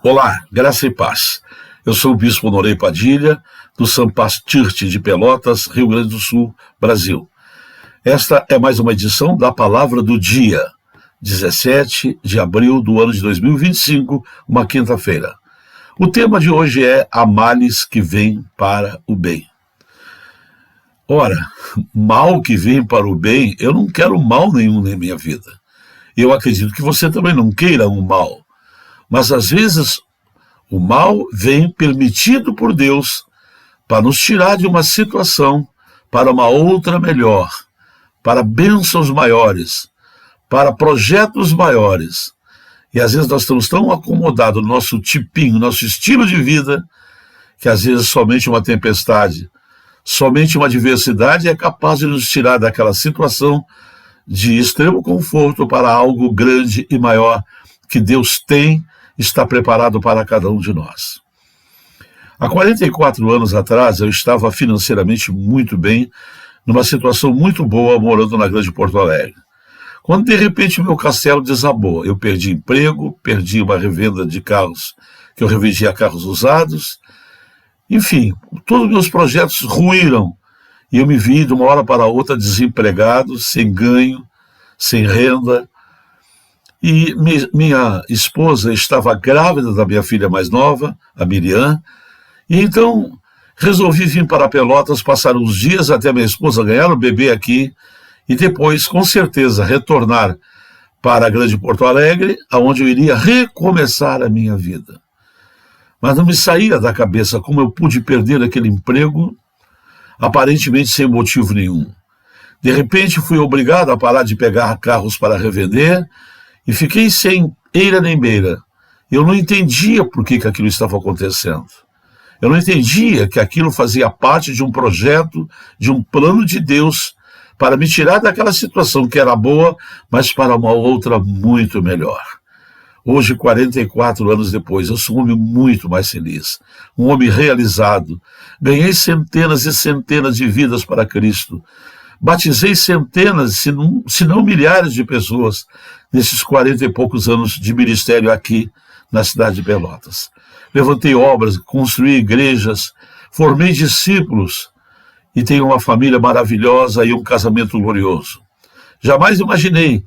Olá, graça e paz. Eu sou o Bispo Honoré Padilha, do St. Paz Church de Pelotas, Rio Grande do Sul, Brasil. Esta é mais uma edição da Palavra do Dia, 17 de abril do ano de 2025, uma quinta-feira. O tema de hoje é há males que vêm para o bem. Ora, mal que vem para o bem, eu não quero mal nenhum na minha vida. Eu acredito que você também não queira um mal. Mas às vezes o mal vem permitido por Deus para nos tirar de uma situação para uma outra melhor, para bênçãos maiores, para projetos maiores. E às vezes nós estamos tão acomodados no nosso tipinho, nosso estilo de vida, que às vezes somente uma tempestade, somente uma adversidade é capaz de nos tirar daquela situação de extremo conforto para algo grande e maior que Deus está preparado para cada um de nós. Há 44 anos atrás, eu estava financeiramente muito bem, numa situação muito boa, morando na Grande Porto Alegre. Quando, de repente, meu castelo desabou. Eu perdi emprego, perdi uma revenda de carros, que eu revendia carros usados. Enfim, todos os meus projetos ruíram. E eu me vi, de uma hora para outra, desempregado, sem ganho, sem renda. E minha esposa estava grávida da minha filha mais nova, a Miriam, e então resolvi vir para Pelotas, passar uns dias até minha esposa ganhar o bebê aqui, e depois, com certeza, retornar para a Grande Porto Alegre, onde eu iria recomeçar a minha vida. Mas não me saía da cabeça como eu pude perder aquele emprego, aparentemente sem motivo nenhum. De repente fui obrigado a parar de pegar carros para revender, e fiquei sem eira nem beira. Eu não entendia por que aquilo estava acontecendo. Eu não entendia que aquilo fazia parte de um projeto, de um plano de Deus, para me tirar daquela situação que era boa, mas para uma outra muito melhor. Hoje, 44 anos depois, eu sou um homem muito mais feliz, um homem realizado. Ganhei centenas e centenas de vidas para Cristo. Batizei centenas, se não milhares de pessoas nesses 40 e poucos anos de ministério aqui na cidade de Pelotas. Levantei obras, construí igrejas, formei discípulos e tenho uma família maravilhosa e um casamento glorioso. Jamais imaginei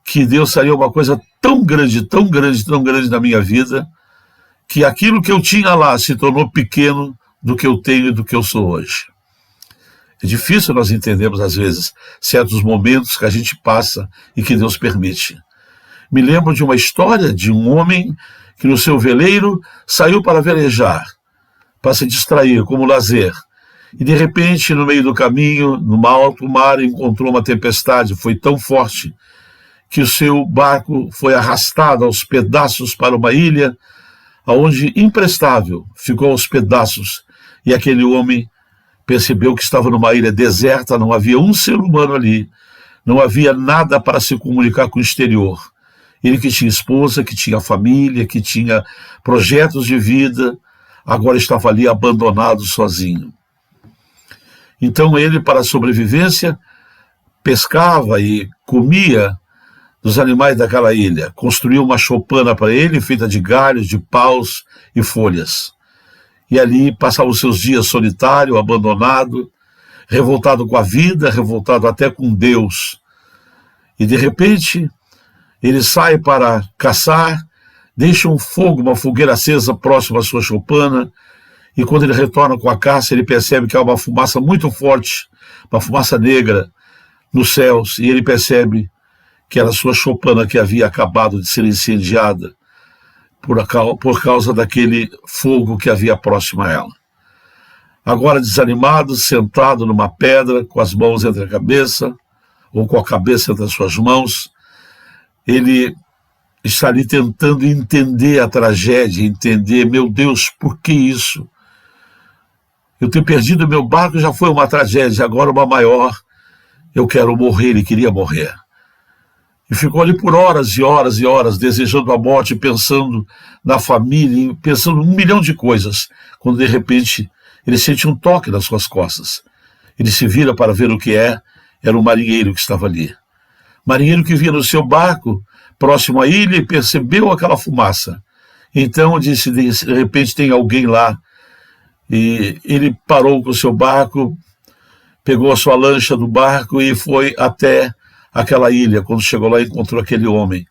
que Deus faria uma coisa tão grande, tão grande, tão grande na minha vida, que aquilo que eu tinha lá se tornou pequeno do que eu tenho e do que eu sou hoje. É difícil nós entendermos, às vezes, certos momentos que a gente passa e que Deus permite. Me lembro de uma história de um homem que no seu veleiro saiu para velejar, para se distrair, como lazer. E de repente, no meio do caminho, no alto mar, encontrou uma tempestade. Foi tão forte que o seu barco foi arrastado aos pedaços para uma ilha, onde, imprestável, ficou aos pedaços. E aquele homem percebeu que estava numa ilha deserta, não havia um ser humano ali, não havia nada para se comunicar com o exterior. Ele que tinha esposa, que tinha família, que tinha projetos de vida, agora estava ali abandonado, sozinho. Então ele, para a sobrevivência, pescava e comia dos animais daquela ilha, construiu uma choupana para ele, feita de galhos, de paus e folhas. E ali passava os seus dias solitário, abandonado, revoltado com a vida, revoltado até com Deus. E de repente, ele sai para caçar, deixa um fogo, uma fogueira acesa próximo à sua choupana, e quando ele retorna com a caça, ele percebe que há uma fumaça muito forte, uma fumaça negra nos céus, e ele percebe que era a sua choupana que havia acabado de ser incendiada, por causa daquele fogo que havia próximo a ela. Agora desanimado, sentado numa pedra, com as mãos entre a cabeça, ou com a cabeça entre as suas mãos, ele está ali tentando entender a tragédia, entender, meu Deus, por que isso? Eu ter perdido meu barco já foi uma tragédia, agora uma maior. Eu quero morrer, ele queria morrer. E ficou ali por horas e horas e horas, desejando a morte, pensando na família, pensando em 1 milhão de coisas, quando de repente ele sente um toque nas suas costas. Ele se vira para ver o que era um marinheiro que estava ali. Marinheiro que vinha no seu barco, próximo à ilha, e percebeu aquela fumaça. Então disse, de repente tem alguém lá, e ele parou com o seu barco, pegou a sua lancha do barco e foi até aquela ilha. Quando chegou lá, encontrou aquele homem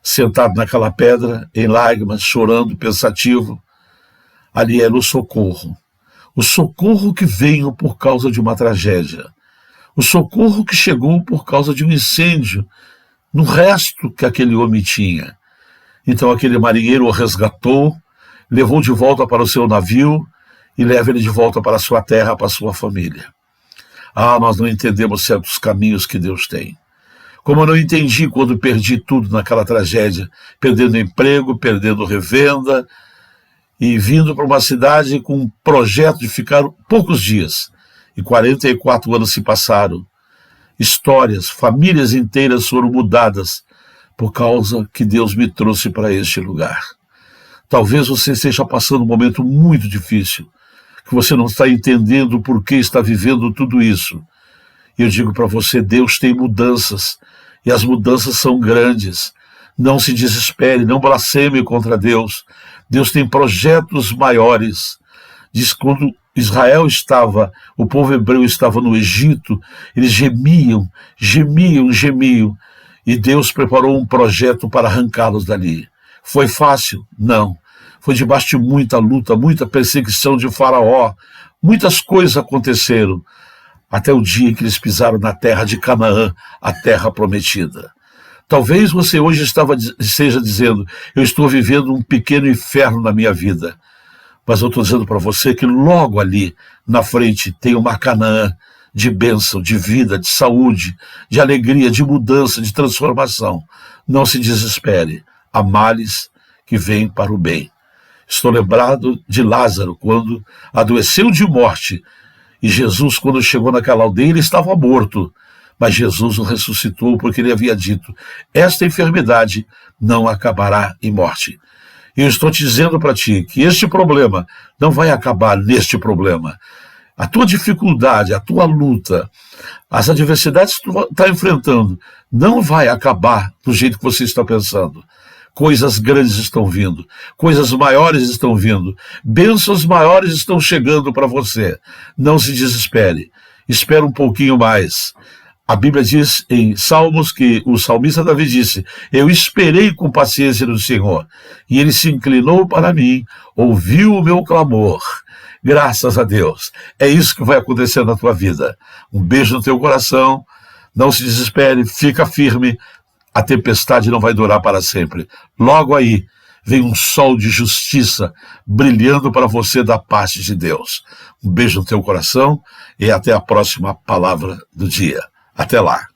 sentado naquela pedra, em lágrimas, chorando, pensativo. Ali era o socorro que veio por causa de uma tragédia, o socorro que chegou por causa de um incêndio no resto que aquele homem tinha. Então aquele marinheiro o resgatou, levou de volta para o seu navio e leva ele de volta para a sua terra, para a sua família. Nós não entendemos certos caminhos que Deus tem. Como eu não entendi quando perdi tudo naquela tragédia, perdendo emprego, perdendo revenda, e vindo para uma cidade com um projeto de ficar poucos dias. E 44 anos se passaram. Histórias, famílias inteiras foram mudadas por causa que Deus me trouxe para este lugar. Talvez você esteja passando um momento muito difícil, que você não está entendendo por que está vivendo tudo isso. E eu digo para você, Deus tem mudanças, e as mudanças são grandes. Não se desespere, não blasfeme contra Deus. Deus tem projetos maiores. Diz que quando Israel estava, o povo hebreu estava no Egito, eles gemiam. E Deus preparou um projeto para arrancá-los dali. Foi fácil? Não. Foi debaixo de muita luta, muita perseguição de Faraó. Muitas coisas aconteceram, até o dia em que eles pisaram na terra de Canaã, a terra prometida. Talvez você hoje esteja dizendo, eu estou vivendo um pequeno inferno na minha vida. Mas eu estou dizendo para você que logo ali, na frente, tem uma Canaã de bênção, de vida, de saúde, de alegria, de mudança, de transformação. Não se desespere. Há males que vêm para o bem. Estou lembrado de Lázaro, quando adoeceu de morte. E Jesus, quando chegou naquela aldeia, ele estava morto. Mas Jesus o ressuscitou porque ele havia dito, esta enfermidade não acabará em morte. E eu estou te dizendo para ti que este problema não vai acabar neste problema. A tua dificuldade, a tua luta, as adversidades que tu está enfrentando, não vai acabar do jeito que você está pensando. Coisas grandes estão vindo, coisas maiores estão vindo, bênçãos maiores estão chegando para você. Não se desespere, espera um pouquinho mais. A Bíblia diz em Salmos que o salmista Davi disse, eu esperei com paciência no Senhor, e ele se inclinou para mim, ouviu o meu clamor. Graças a Deus. É isso que vai acontecer na tua vida. Um beijo no teu coração, não se desespere, fica firme, a tempestade não vai durar para sempre. Logo aí vem um sol de justiça brilhando para você da parte de Deus. Um beijo no teu coração e até a próxima palavra do dia. Até lá.